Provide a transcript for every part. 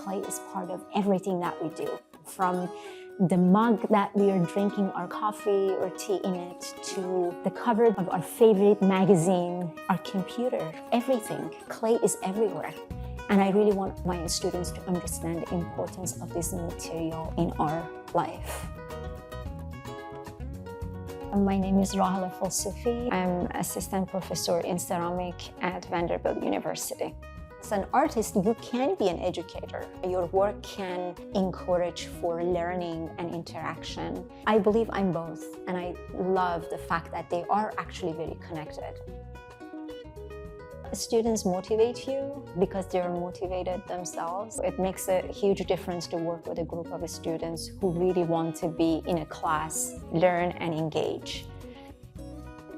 clay is part of everything that we do, from the mug that we are drinking our coffee or tea in it, to the cover of our favorite magazine, our computer, everything. Clay is everywhere. And I really want my students to understand the importance of this material in our life. My name is Rahel Al-Sufi. I'm assistant professor in ceramic at Vanderbilt University. As an artist, you can be an educator. Your work can encourage for learning and interaction. I believe I'm both, and I love the fact that they are actually very connected. Students motivate you because they're motivated themselves. It makes a huge difference to work with a group of students who really want to be in a class, learn and engage.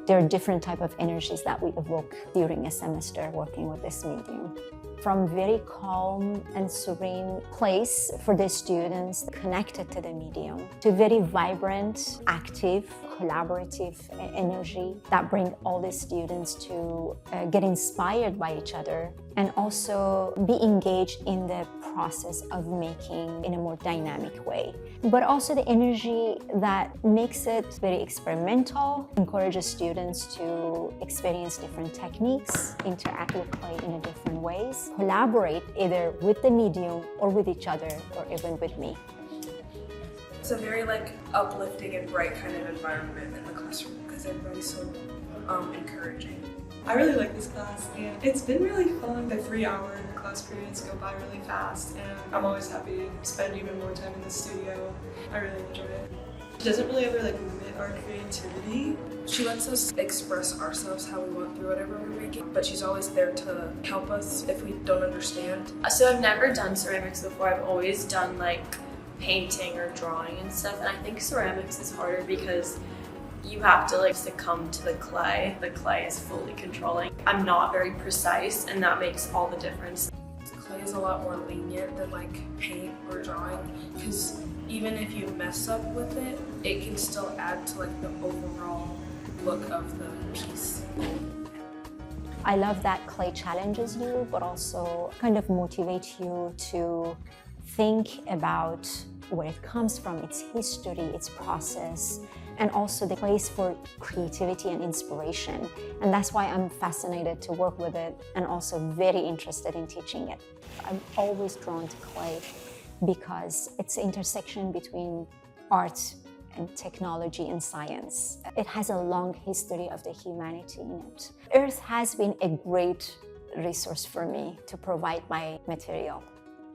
There are different types of energies that we evoke during a semester working with this medium. From very calm and serene place for the students connected to the medium, to very vibrant, active, collaborative energy that bring all the students to get inspired by each other and also be engaged in the process of making in a more dynamic way. But also the energy that makes it very experimental, encourages students to experience different techniques, interact with clay in different ways, collaborate either with the medium or with each other or even with me. It's a very uplifting and bright kind of environment in the classroom because everybody's so encouraging. I really like this class and it's been really fun. The 3-hour class periods go by really fast and I'm always happy to spend even more time in the studio. I really enjoy it. She doesn't really ever limit our creativity. She lets us express ourselves how we want through whatever we're making, but she's always there to help us if we don't understand. So I've never done ceramics before. I've always done painting or drawing and stuff, and I think ceramics is harder because you have to succumb to the clay. The clay is fully controlling. I'm not very precise, and that makes all the difference. Clay is a lot more lenient than paint or drawing because even if you mess up with it, it can still add to the overall look of the piece. I love that clay challenges you, but also kind of motivates you to think about where it comes from, its history, its process, and also the place for creativity and inspiration. And that's why I'm fascinated to work with it and also very interested in teaching it. I'm always drawn to clay because it's the intersection between art and technology and science. It has a long history of the humanity in it. Earth has been a great resource for me to provide my material.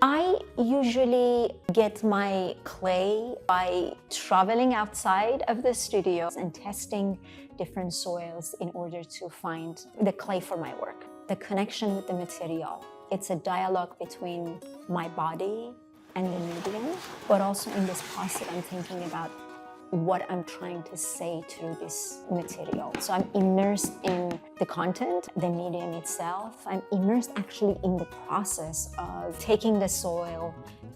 I usually get my clay by traveling outside of the studio and testing different soils in order to find the clay for my work. The connection with the material. It's a dialogue between my body and the medium, but also in this process I'm thinking about what I'm trying to say through this material. So I'm immersed in the content, the medium itself. I'm immersed actually in the process of taking the soil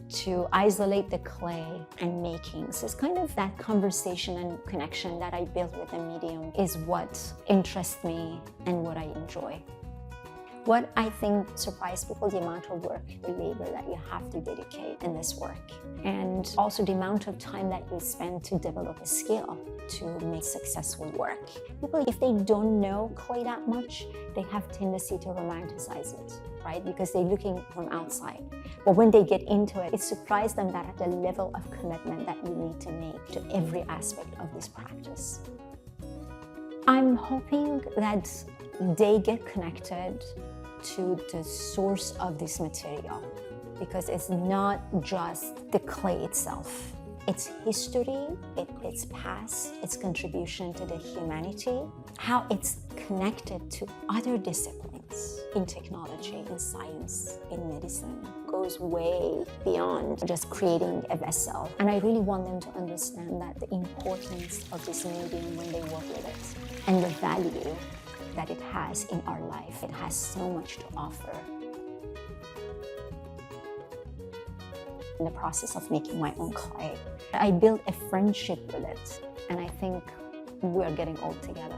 to isolate the clay and making. So it's kind of that conversation and connection that I built with the medium is what interests me and what I enjoy. What I think surprised people, the amount of work, the labor that you have to dedicate in this work, and also the amount of time that you spend to develop a skill to make successful work. People, if they don't know clay that much, they have tendency to romanticize it, right? Because they're looking from outside. But when they get into it, it surprised them that at the level of commitment that you need to make to every aspect of this practice. I'm hoping that they get connected to the source of this material because it's not just the clay itself. Its history, its past, its contribution to the humanity, how it's connected to other disciplines in technology, in science, in medicine, goes way beyond just creating a vessel. And I really want them to understand that the importance of this medium when they work with it and the value that it has in our life. It has so much to offer. In the process of making my own clay, I built a friendship with it, and I think we're getting old together.